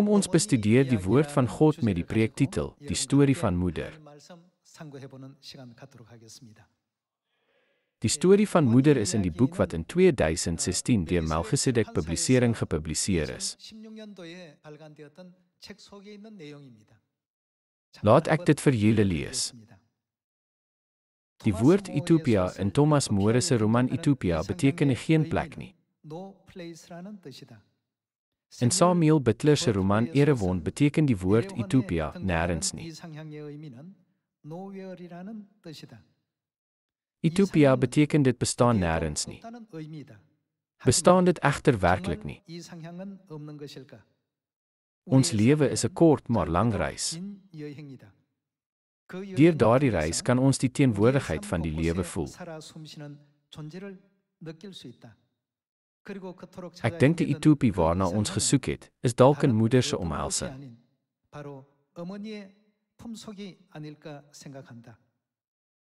Kom ons bestudeer die woord van God met die preektitel, Die storie van moeder. Die storie van moeder is in die boek wat in 2016 deur Melchizedek Publisering gepubliseer is. Laat ek dit vir julle lees. Die woord Ethopia in Thomas More se roman Ethopia beteken geen plek nie. In Samuel Butler se roman Erewond beteken die woord Ethopia nêrens nie. Ethopia beteken dit bestaan nêrens nie. Bestaan dit egter werklik nie? Ons lewe is 'n kort maar lang reis. Deur daardie reis kan ons die teenwoordigheid van die lewe voel. Ek dink die Ethopie waarna ons gesoek het, is dalk in moeder se omhelsing.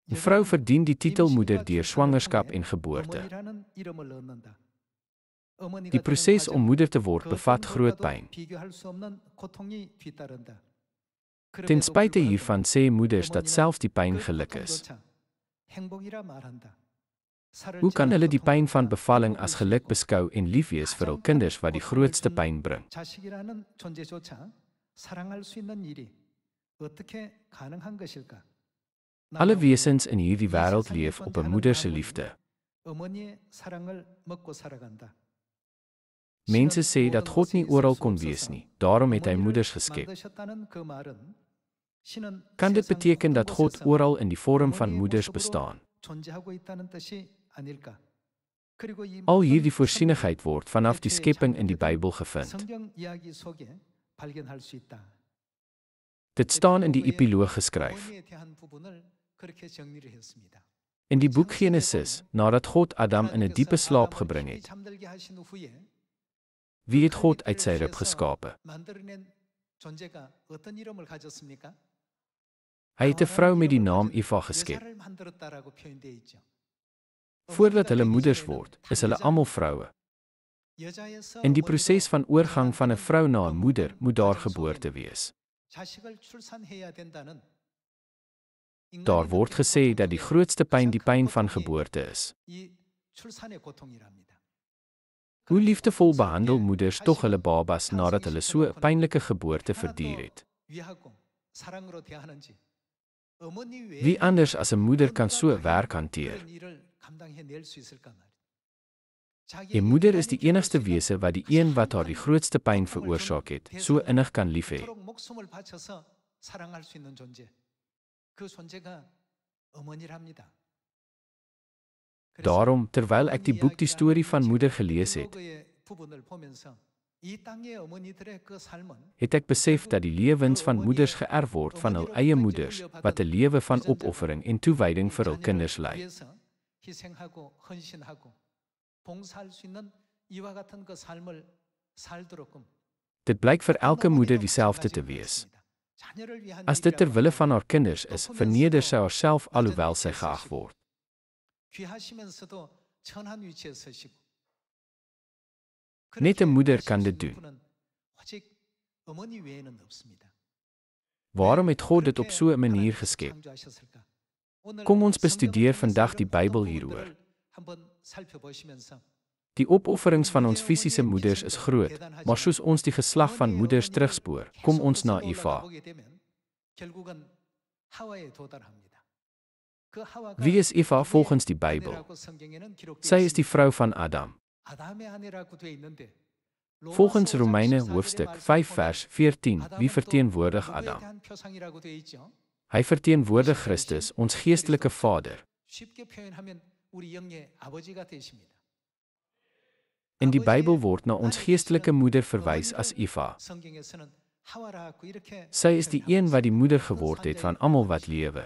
'n Vrou verdien die titel moeder deur swangerskap en geboorte. Die proses om moeder te word bevat groot pyn. Ten spyte hiervan sê moeders dat selfs die pyn geluk is. Hoe kan hulle die pyn van bevalling as geluk beskou en lief wees vir hul kinders wat die grootste pyn bring? Alle wesens in hierdie wêreld leef op 'n moeder se liefde. Mense sê dat God nie oral kon wees nie, daarom het hy moeders geskep. Kan dit beteken dat God oral in die vorm van moeders bestaan? Al hierdie voorsienigheid word vanaf die skepping in die Bybel gevind. Dit staan in die epiloog geskryf. In die boek Genesis, nadat God Adam in 'n diepe slaap gebring het, wie het God uit sy rib geskape? Hy het 'n vrou met die naam Eva geskep. Voordat hulle moeders word, is hulle almal vroue. In die proses van oorgang van 'n vrou na 'n moeder, moet daar geboorte wees. Daar word gesê dat die grootste pyn die pyn van geboorte is. Hoe liefdevol behandel moeders tog hulle babas nadat hulle so 'n pynlike geboorte verduur het? Wie anders as 'n moeder kan so werk hanteer? 'n Moeder is die enigste wese wat die een wat haar die grootste pyn veroorsaak het, so innig kan lief hê. Daarom, terwyl ek die boek Die Storie van Moeder gelees het ek besef dat die lewens van moeders geërf word van hul eie moeders, wat 'n lewe van opoffering en toewyding vir hul kinders lei. Dit blyk vir elke moeder dieselfde te wees. As dit ter wille van haar kinders is, verneder sy haarself alhoewel sy geag word. Net 'n moeder kan dit doen. Waarom het God dit op so 'n manier geskep? Kom ons bestudeer vandag die Bybel hieroor. Die opofferings van ons fisiese moeders is groot, maar soos ons die geslag van moeders terugspoor, kom ons na Eva. Wie is Eva volgens die Bybel? Sy is die vrou van Adam. Volgens Romeine hoofstuk 5 vers 14, wie verteenwoordig Adam? Hy verteenwoordig Christus, ons geestelike Vader. In die Bybel word na ons geestelike moeder verwys as Eva. Sy is die een wat die moeder geword het van almal wat lewe.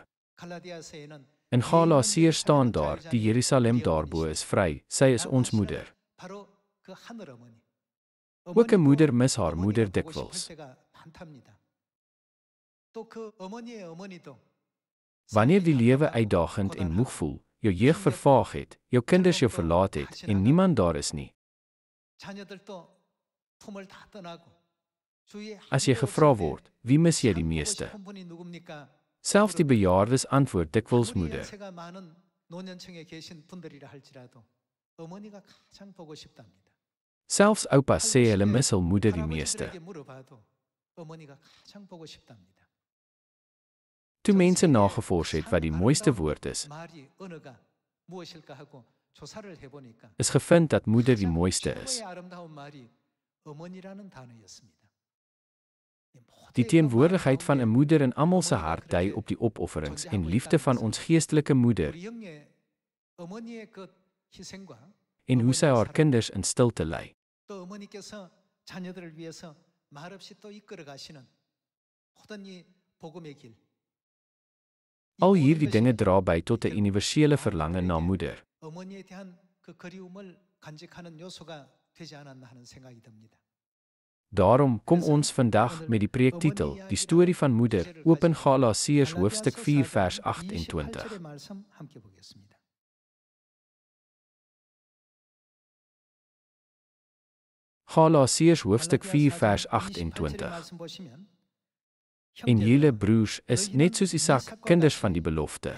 In Galasiërs staan daar, die Jerusalem daarbo is vry, sy is ons moeder. Ook 'n moeder mis haar moeder dikwels. Wanneer die lewe uitdagend en moeg voel, jou jeug vervaag het, jou kinders jou verlaat het en niemand daar is nie, As jy gevra word, wie mis jy die meeste? Selfs die bejaardes antwoord dikwels moeder. Selfs oupas sê hulle mis hul moeder die meeste. Toe mense nagevors het wat die mooiste woord is gevind dat moeder die mooiste is. Die teenwoordigheid van 'n moeder in almal se hart dui op die opofferings en liefde van ons geestelike moeder en hoe sy haar kinders in stilte lei. Al hierdie dinge dra by tot 'n universele verlange na moeder. Daarom kom ons vandag met die preektitel, die storie van moeder, oop in Galasiërs hoofstuk 4 vers 28. Galasiërs hoofstuk 4 vers 28. En julle broers is net soos Isak, kinders van die belofte.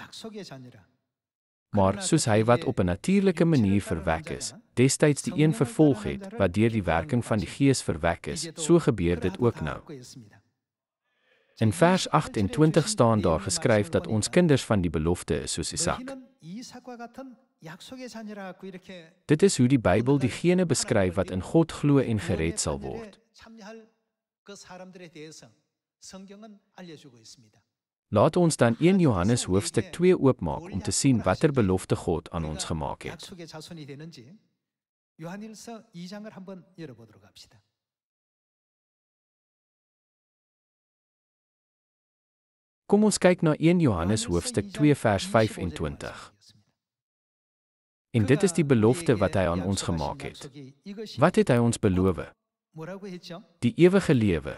Maar soos hy wat op 'n natuurlike manier verwek is, destyds die een vervolg het, wat deur die werking van die Gees verwek is, so gebeur dit ook nou. In vers 28 staan daar geskryf dat ons kinders van die belofte is soos Isak. Dit is hoe die Bybel diegene beskryf wat in God glo en gered sal word. Laat ons dan 1 Johannes hoofstuk 2 oopmaak om te sien watter belofte God aan ons gemaak het. Kom ons kyk na 1 Johannes hoofstuk 2 vers 25. En dit is die belofte wat hy aan ons gemaak het. Wat het hy ons beloof? Die ewige lewe.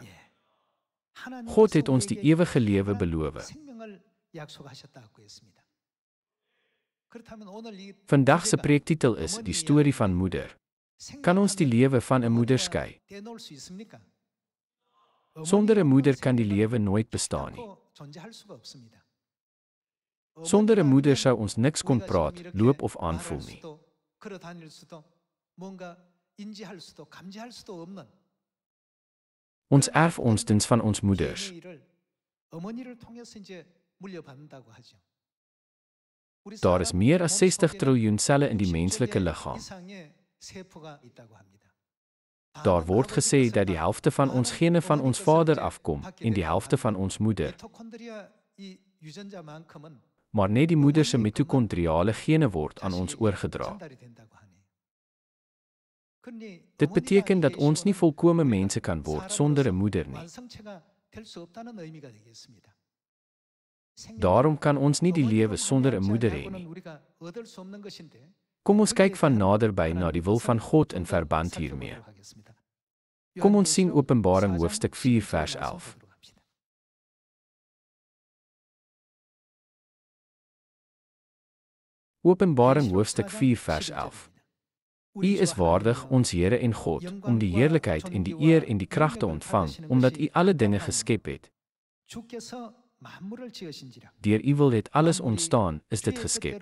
God het ons die ewige lewe beloof. Vandag se preektitel is die storie van moeder. Kan ons die lewe van 'n moeder skei? Sonder 'n moeder kan die lewe nooit bestaan nie. Sonder 'n moeder sou ons niks kon praat, loop of aanvoel nie. Ons erf ons diens van ons moeders. Daar is meer as 60 triljoen selle in die menslike liggaam. Daar word gesê dat die helfte van ons gene van ons vader afkom en die helfte van ons moeder. Maar net die moeder se mitokondriale gene word aan ons oorgedra. Dit beteken dat ons nie volkome mense kan word sonder 'n moeder nie. Daarom kan ons nie die lewe sonder 'n moeder hê nie. Kom ons kyk van naderby na die wil van God in verband hiermee. Kom ons sien Openbaring hoofstuk 4 vers 11. Openbaring hoofstuk 4 vers 11. U is waardig, ons Here en God, om die heerlikheid en die eer en die krag te ontvang, omdat u alle dinge geskep het. Deur u wil het alles ontstaan, is dit geskep.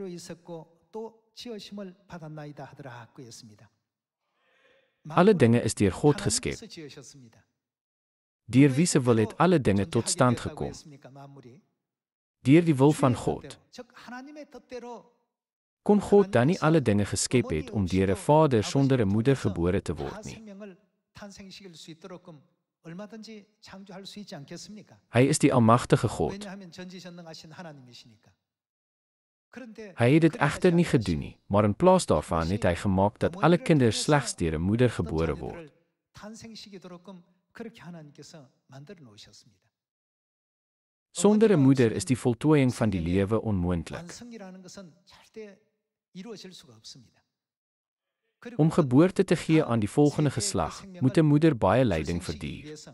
Alle dinge is deur God geskep. Deur wie se wil het alle dinge tot stand gekom? Deur die wil van God. Kon God dan nie alle dinge geskep het om deur 'n vader sonder 'n moeder gebore te word nie? Hy is die almagtige God. Hy het dit egter nie gedoen nie, maar in plaas daarvan het hy gemaak dat alle kinders slegs deur 'n moeder gebore word. Sonder 'n moeder is die voltooiing van die lewe onmoontlik. Om geboorte te gee aan die volgende geslag, moet 'n moeder baie lyding verduur.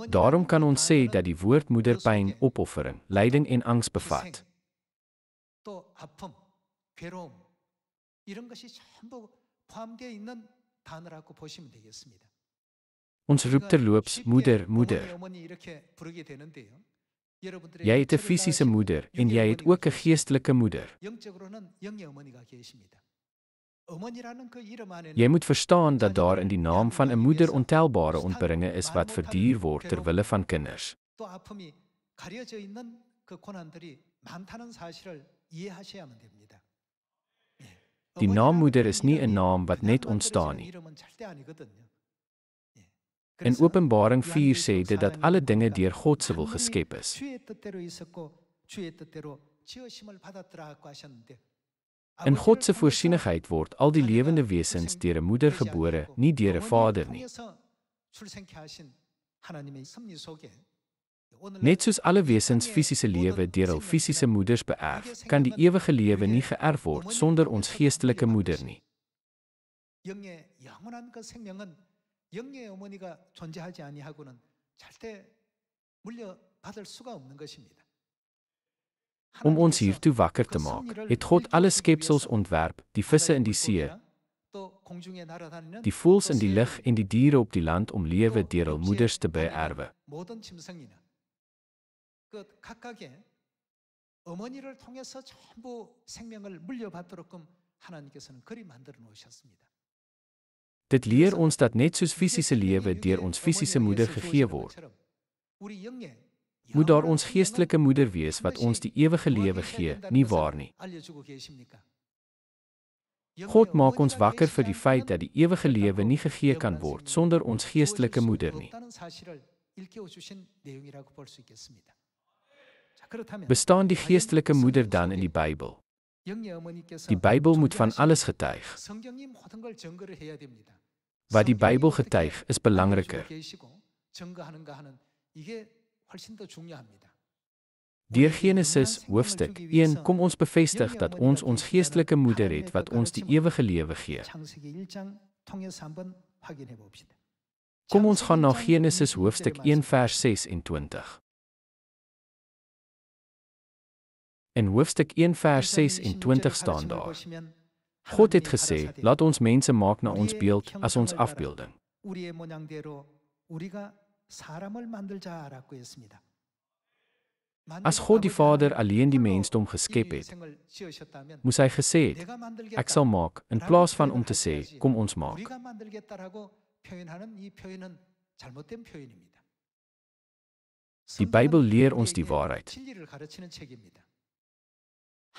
Daarom kan ons sê dat die woord moederpyn, opoffering, lyding en angs bevat. Ons roep terloops, moeder, moeder. Jy het 'n fisiese moeder en jy het ook 'n geestelike moeder. Jy moet verstaan dat daar in die naam van 'n moeder ontelbare ontberinge is wat verduur word ter wille van kinders. Die naam moeder is nie 'n naam wat net ontstaan nie. In Openbaring 4 sê dit dat alle dinge deur God se wil geskep is. In God se voorsienigheid word al die lewende wesens deur 'n moeder gebore, nie deur 'n vader nie. Net soos alle wesens fisiese lewe deur hul fisiese moeders beerf, kan die ewige lewe nie geërf word sonder ons geestelike moeder nie. 영의 어머니가 존재하지 아니하고는 절대 물려받을 수가 없는 것입니다. Om ons hiertoe wakker te maak, het God alle skepsels ontwerp, die visse in die see, die voëls in die lug en die diere op die land om lewe deur hul moeders te beerwe. 각각의 어머니를 통해서 전부 생명을 물려받도록끔 하나님께서는 그리 만들어 놓으셨습니다. Dit leer ons dat net soos fisiese lewe deur ons fisiese moeder gegee word, moet daar ons geestelike moeder wees wat ons die ewige lewe gee, nie waar nie? God maak ons wakker vir die feit dat die ewige lewe nie gegee kan word sonder ons geestelike moeder nie. Bestaan die geestelike moeder dan in die Bybel? Die Bybel moet van alles getuig. Wat die Bybel getuig is belangriker. Deur Genesis hoofstuk 1 kom ons bevestig dat ons geestelike moeder het wat ons die ewige lewe gee. Kom ons gaan na Genesis hoofstuk 1 vers 26. In hoofstuk 1 vers 26 staan daar: God het gesê, laat ons mense maak na ons beeld as ons afbeelding. As God die Vader alleen die mensdom geskep het, moes hy gesê het, ek sal maak, in plaas van om te sê, kom ons maak. Die Bybel leer ons die waarheid.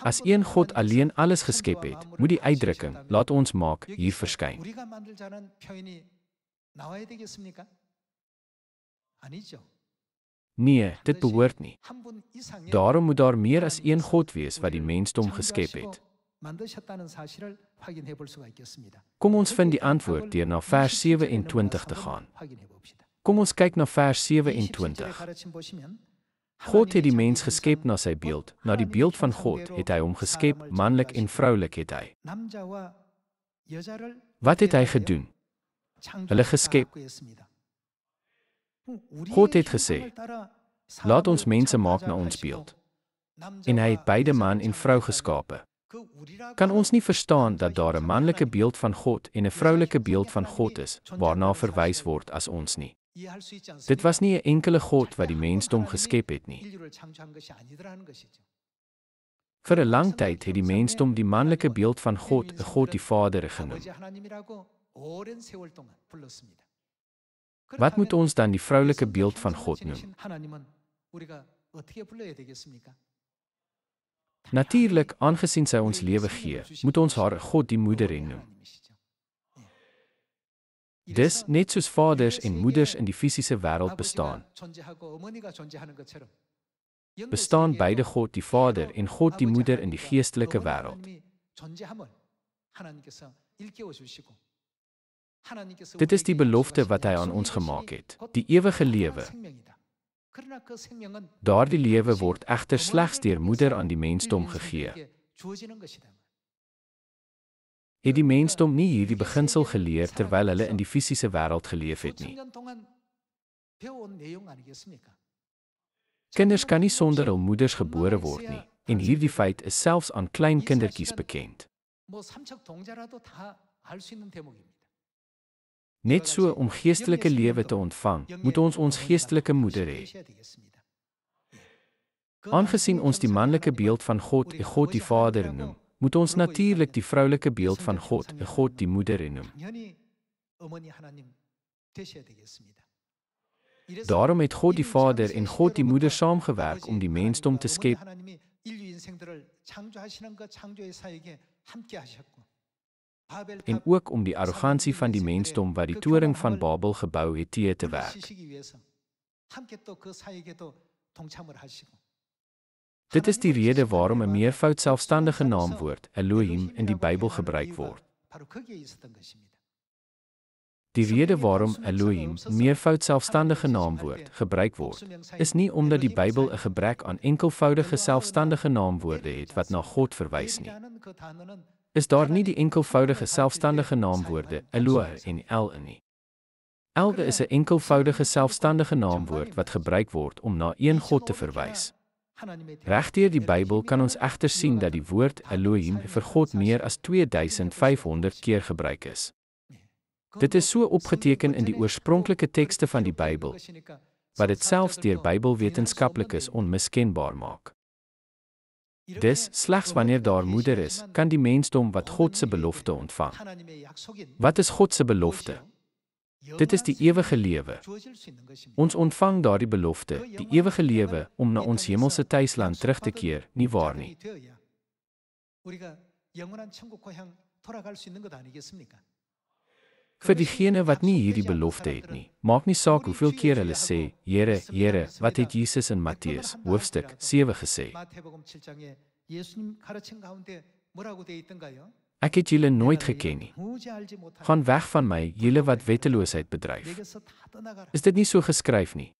As een God alleen alles geskep het, moet die uitdrukking, laat ons maak, hier verskyn. Nee, dit behoort nie. Daarom moet daar meer as een God wees wat die mensdom geskep het. Kom ons vind die antwoord deur na vers 27 te gaan. Kom ons kyk na vers 27. God het die mens geskep na sy beeld, na die beeld van God het hy hom geskep, manlik en vroulik het hy. Wat het hy gedoen? Hulle geskep. God het gesê, laat ons mense maak na ons beeld. En hy het beide man en vrou geskape. Kan ons nie verstaan dat daar 'n manlike beeld van God en 'n vroulike beeld van God is, waarna verwys word as ons nie? Dit was nie 'n enkele God wat die mensdom geskep het nie. Vir 'n lang tyd het die mensdom die manlike beeld van God, 'n God die Vader genoem. Wat moet ons dan die vroulike beeld van God noem? Natuurlik, aangesien sy ons lewe gee, moet ons haar God die moeder noem. Dis net soos vaders en moeders in die fisiese wêreld bestaan beide God die Vader en God die moeder in die geestelike wêreld. Dit is die belofte wat hy aan ons gemaak het, die ewige lewe. Daardie lewe word egter slegs deur moeder aan die mensdom gegee. Het die mensdom nie hierdie beginsel geleer terwyl hulle in die fisiese wêreld geleef het nie? Kinders kan nie sonder hul moeders gebore word nie, en hierdie feit is selfs aan klein kindertjies bekend. 알 수 있는 대목입니다. Net so om geestelike lewe te ontvang, moet ons geestelike moeder hê. Aangesien ons die manlike beeld van God, God die Vader noem, moet ons natuurlik die vroulike beeld van God, God die Moeder noem. 당연히 어머니 하나님 되셔야 되겠습니다. Daarom het God die Vader en God die Moeder saamgewerk om die mensdom te skep. 하나님이 인류 인생들을 창조하시는 그 창조의 사역에 함께 하셨고 En ook om die arrogansie van die mensdom wat die toring van Babel gebou het te werk. 함께 또 그 사역에도 동참을 하시고 Dit is die rede waarom 'n meervoud selfstandige naamwoord, Elohim, in die Bybel gebruik word. 바로 거기에 있었던 것입니다. Die rede waarom Elohim, meervoud selfstandige naamwoord, gebruik word, is nie omdat die Bybel 'n gebrek aan enkelvoudige selfstandige naamwoorde het wat na God verwys nie. Is daar nie die enkelvoudige selfstandige naamwoorde Eloah en El in nie. El is 'n enkelvoudige selfstandige naamwoord wat gebruik word om na een God te verwys. Regdeur die Bybel kan ons egter sien dat die woord Elohim vir God meer as 2500 keer gebruik is. Dit is so opgeteken in die oorspronklike tekste van die Bybel, wat dit selfs deur Bybelwetenskaplikes onmiskenbaar maak. Dis, slegs wanneer daar moeder is, kan die mensdom wat God se belofte ontvang. Wat is God se belofte? Dit is die ewige lewe. Ons ontvang daardie belofte, die ewige lewe, om na ons hemelse tuisland terug te keer, nie waar nie? Vir diegene wat nie hierdie belofte het nie, maak nie saak hoeveel keer hulle sê, Here, Here, wat het Jesus in Matteus, hoofstuk 7 gesê? Ek het julle nooit geken nie. Gaan weg van my, julle wat wetteloosheid bedryf. Is dit nie so geskryf nie?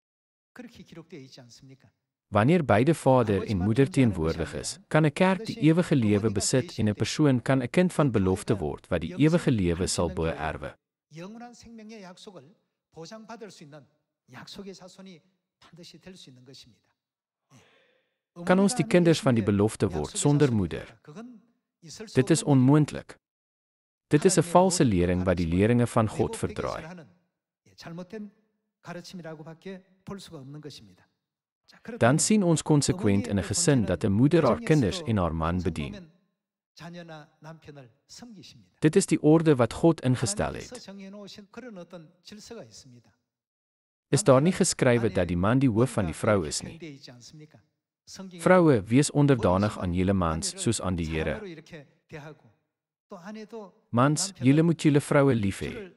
Wanneer beide vader en moeder teenwoordig is, kan 'n kerk die ewige lewe besit en 'n persoon kan 'n kind van belofte word wat die ewige lewe sal beerwe. 영원한 생명의 약속을 보장받을 수 있는 약속의 자손이 반드시 될 수 있는 것입니다. Kan ons die kinders van die belofte word sonder moeder? Dit is onmoontlik. Dit is 'n valse lering wat die leringe van God verdraai. Dan sien ons konsekwent in 'n gesin dat 'n moeder haar kinders en haar man bedien. Dit is die orde wat God ingestel het. Is daar nie geskrywe dat die man die hoof van die vrou is nie? Vroue, wees onderdanig aan julle mans soos aan die Here. Mans, julle moet julle vroue lief hê.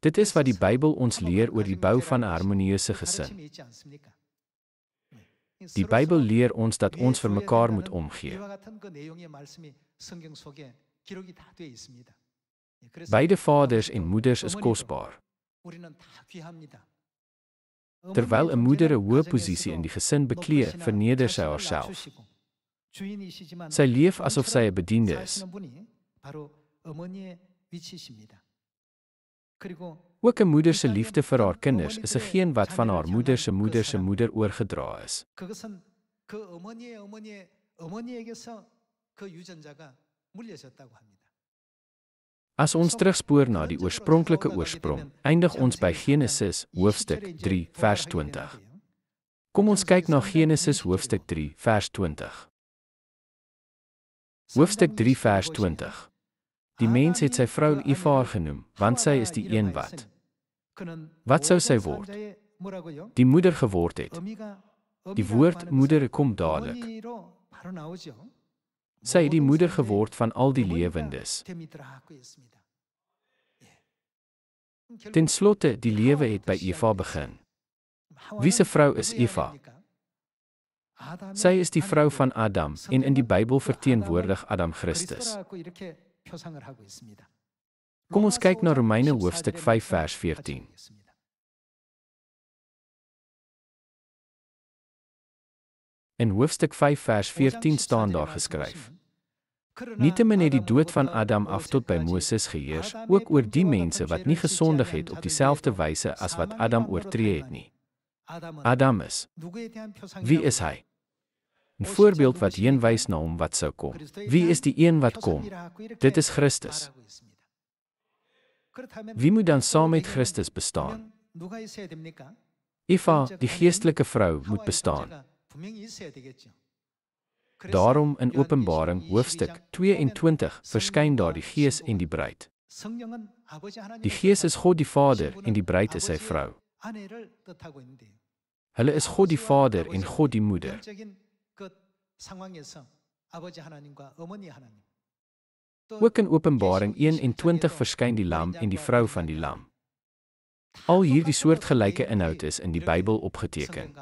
Dit is wat die Bybel ons leer oor die bou van 'n harmonieuse gesin. Die Bybel leer ons dat ons vir mekaar moet omgee. Beide vaders en moeders is kosbaar. Terwyl 'n moeder 'n hoë posisie in die gesin beklee, verneder sy haarself. Sy leef asof sy 'n bediende is. Ook 'n moeder se liefde vir haar kinders is 'n geen wat van haar moeder se moeder oorgedra is. As ons terugspoor na die oorspronklike oorsprong, eindig ons by Genesis hoofstuk 3 vers 20. Kom ons kyk na Genesis hoofstuk 3 vers 20. Hoofstuk 3 vers 20. Die mens het sy vrou Eva genoem, want sy is die een wat sou sy word? Die moeder geword het. Die woord moeder kom dadelik. Sy het die moeder geword van al die lewendes. Ten slotte, die lewe het by Eva begin. Wie se vrou is Eva? Sy is die vrou van Adam en in die Bybel verteenwoordig Adam Christus. Kom ons kyk na Romeine hoofstuk 5 vers 14. In hoofstuk 5 vers 14 staan daar geskryf: Nietemin het die dood van Adam af tot by Moses geheers, ook oor die mense wat nie gesondig het op dieselfde wyse as wat Adam oortree het nie. Adam is. Wie is hy? 'n voorbeeld wat heenwys na hom wat sou kom. Wie is die een wat kom? Dit is Christus. Wie moet dan saam met Christus bestaan? Eva, die geestelike vrou, moet bestaan. Daarom in Openbaring hoofstuk 22 verskyn daar die Gees en die bruid. Die Gees is God die Vader en die bruid is sy vrou. Hulle is God die Vader en God die Moeder. Ook in Openbaring 21 verskyn die lam en die vrou van die lam. Al hierdie soortgelyke inhoud is in die Bybel opgeteken.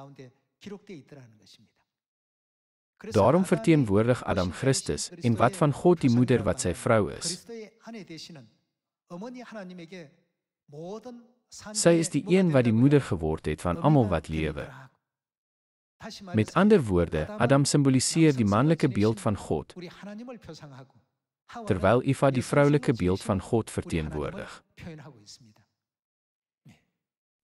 Daarom verteenwoordig Adam Christus en wat van God die Moeder wat sy vrou is. Sy is die een wat die moeder geword het van almal wat lewe. Met ander woorde, Adam simboliseer die manlike beeld van God, terwyl Eva die vroulike beeld van God verteenwoordig.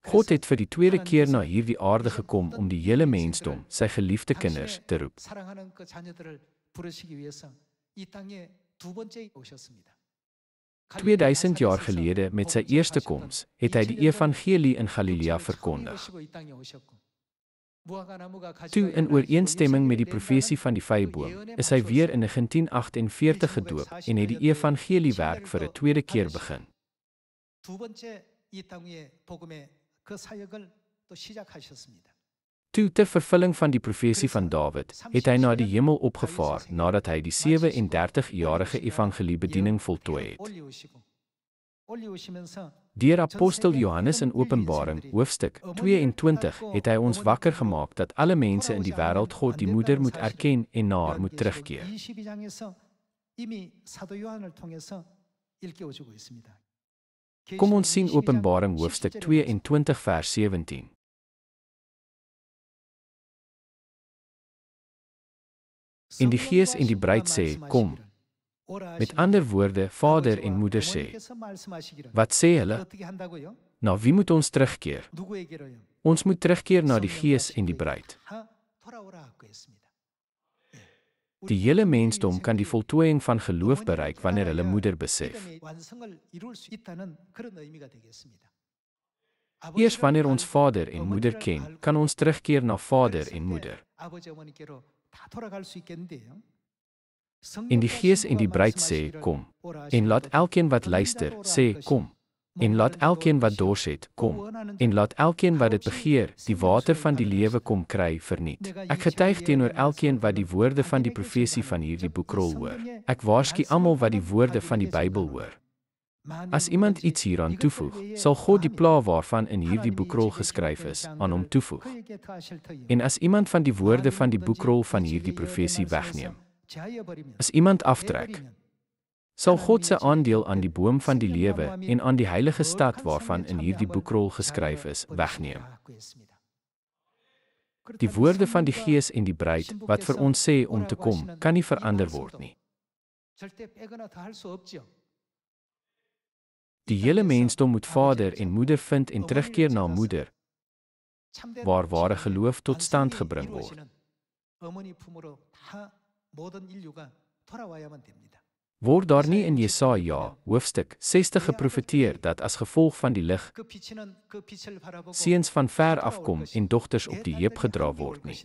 God het vir die tweede keer na hierdie aarde gekom om die hele mensdom, sy geliefde kinders, te roep. 2000 jaar gelede met sy eerste koms, het hy die evangelie in Galilea verkondig. Toe in ooreenstemming met die profesie van die vyeboom, is hy weer in 1948 gedoop en het die evangeliewerk vir 'n tweede keer begin. Toe ter vervulling van die profesie van Dawid, het hy na die hemel opgevaar nadat hy die 37-jarige evangeliebediening voltooi het. Deur apostel Johannes in Openbaring hoofstuk 22 het hy ons wakker gemaak dat alle mense in die wêreld God die Moeder moet erken en na haar moet terugkeer. Kom ons sien Openbaring hoofstuk 22 vers 17. En die Gees en die bruid sê, kom. Met ander woorde, Vader en Moeder sê. Wat sê hulle? Na wie moet ons terugkeer? Ons moet terugkeer na die Gees en die bruid. Die hele mensdom kan die voltooiing van geloof bereik wanneer hulle Moeder besef. Eers wanneer ons Vader en Moeder ken, kan ons terugkeer na Vader en Moeder. En die Gees en die bruid sê, kom. En laat elkeen wat luister, sê, kom. En laat elkeen wat dors het, kom. En laat elkeen wat dit begeer, die water van die lewe kom kry, verniet. Ek getuig teenoor elkeen wat die woorde van die profesie van hierdie boekrol hoor. Ek waarsku almal wat die woorde van die Bybel hoor. As iemand iets hieraan toevoeg, sal God die pla waarvan in hierdie boekrol geskryf is, aan hom toevoeg. En as iemand van die woorde van die boekrol van hierdie profesie wegneem, as iemand aftrek, sal God se aandeel aan die boom van die lewe en aan die heilige stad waarvan in hierdie boekrol geskryf is, wegneem. Die woorde van die Gees en die bruid, wat vir ons sê om te kom, kan nie verander word nie. Die hele mensdom moet Vader en Moeder vind en terugkeer na Moeder, waar ware geloof tot stand gebring word. Word daar nie in Jesaja, hoofstuk 60 geprofeteer dat as gevolg van die lig, seuns van ver afkom en dogters op die heup gedra word nie?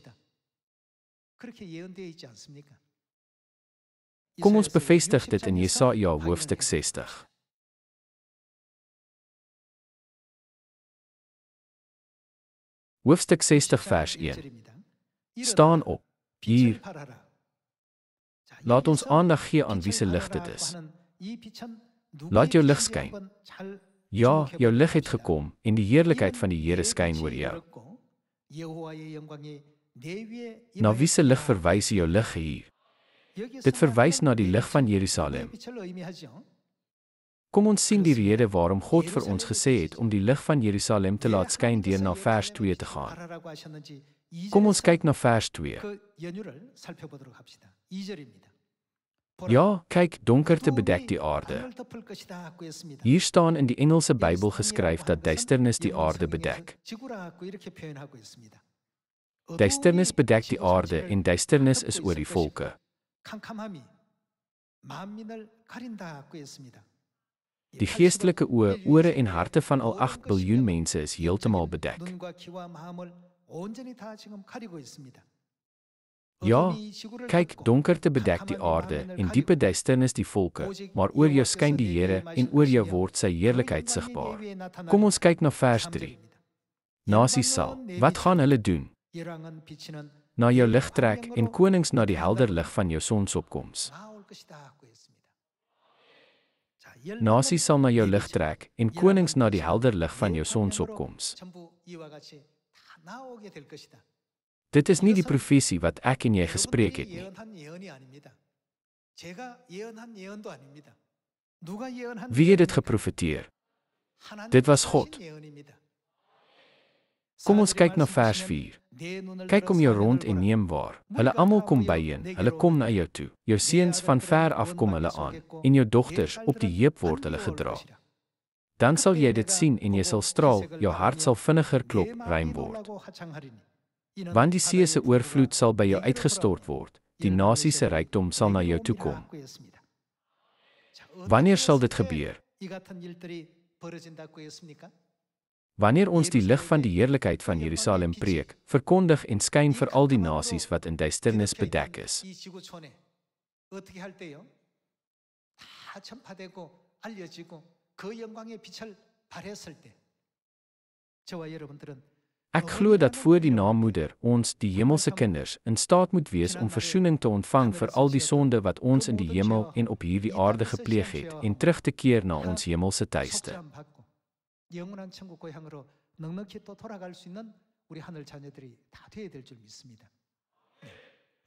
Kom ons bevestig dit in Jesaja, hoofstuk 60. Hoofstuk 60 vers 1. Staan op, hier. Laat ons aandag gee aan wie se lig dit is. Laat jou lig skyn. Ja, jou lig het gekom en die heerlikheid van die Here skyn oor jou. Na wie se lig verwys jou lig hier? Dit verwys na die lig van Jerusalem. Kom ons sien die rede waarom God vir ons gesê het om die lig van Jerusalem te laat skyn deur na vers 2 te gaan. Kom ons kyk na vers 2. Ja, kyk, donkerte bedek die aarde. Hier staan in die Engelse Bybel geskryf dat duisternis die aarde bedek. Duisternis bedek die aarde en duisternis is oor die volke. 캄캄함이 만민을 가린다고 했습니다. Die geestelike oë, ore en harte van al 8 biljoen mense is heeltemal bedek. 눈과 귀와 마음을 온전히 다 지금 가리고 있습니다. Ja, 어둠이 지구를 kyk, 덮고 donkerte bedek die aarde en diepe duisternis die volke, maar oor jou skyn die Here en oor jou word sy heerlikheid sigbaar. Kom ons kyk na vers 3. Nasies sal, wat gaan hulle doen? 열왕은 비치는 Na jou lig trek en konings na die helder lig van jou sonsopkoms. 나올 것이다고 했습니다. 자, Nasies sal na jou lig trek en konings na die helder lig van jou sonsopkoms. 전부 이와 같이 다 나오게 될 것이다. Dit is nie die profesie wat ek en jy gespreek het 여러분들이 nie. 예언한 예언이 아닙니다. 제가 예언한 예언도 아닙니다. 누가 예언한 Wie het dit 예언입니까? geprofeteer? 하나님께서 Dit was 하신 God. 예언입니다. Kom ons 사람들이 kyk na vers 말씀하시면 4. 내 눈을 Kyk om 들어 jou 사면을 rond en 보라. neem waar. Hulle almal kom byeen, hulle kom na jou toe. Jou seuns van ver af kom hulle aan, en jou dogters op die heup word hulle gedra. Dan sal jy dit sien en jy sal straal, jou hart sal vinniger klop, ruim word. Want die see se oorvloed sal by jou uitgestort word, die nasie se rykdom sal na jou toe kom. Wanneer sal dit gebeur? Wanneer ons die lig van die heerlikheid van Jerusalem preek, verkondig en skyn vir al die nasies wat in duisternis bedek is. 이 지구촌에 어떻게 할 때요? 다 전파되고 알려지고 그 영광의 빛을 발했을 때 저와 여러분들은 Ek glo dat voor die naammoeder, ons, die hemelse kinders, in staat moet wees om versoening te ontvang vir al die sonde wat ons in die hemel en op hierdie aarde gepleeg het, en terug te keer na ons hemelse tuiste. 속죄함 받고 영원한 천국 고향으로 넉넉히 또 돌아갈 수 있는 우리 하늘 자녀들이 다 되어야 될 줄 믿습니다.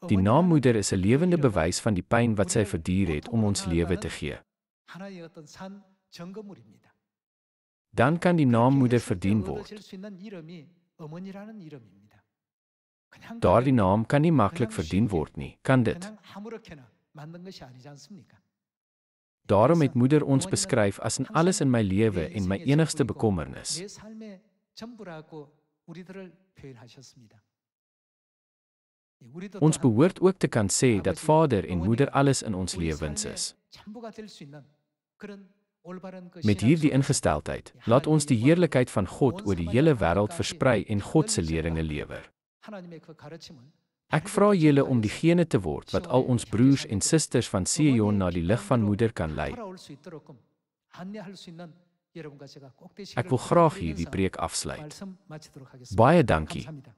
Die naammoeder is 'n lewende bewys van die pyn wat sy verduur het om ons lewe te gee. 하나의 어떤 산 증거물입니다. Dan kan die naammoeder verdien word. 얻어질 수 있는 이름이 어머니라는 이름입니다. 그냥 Daardie naam kan nie maklik verdien word nie, kan dit? 그냥 아무렇게나 만든 것이 아니지 않습니까? Daarom het moeder ons beskryf as in alles in my lewe en my enigste bekommernis. 내 삶의 전부라고 우리들을 표현하셨습니다. 우리도 Ons 또한 behoort ook te kan sê dat 아버지, Vader en Moeder 어머니가 alles in ons 우리 lewens 삶의 is. 전부가 될 수 있는 그런 올바른 그 Met 신앙 hierdie 속에서 ingesteldheid, laat ons die heerlikheid van God oor die hele wêreld versprei en God se leringe lewer. 하나님의 그 가르침을 Ek vra julle om diegene te word wat al ons broers en susters van Sion na die lig van Moeder kan lei. 돌아올 수 있도록 안내할 수 있는 여러분과 제가 꼭 되시기를 Ek wil graag 부탁드리면서 hierdie preek afsluit. 말씀 마치도록 하겠습니다. Baie dankie. 감사합니다.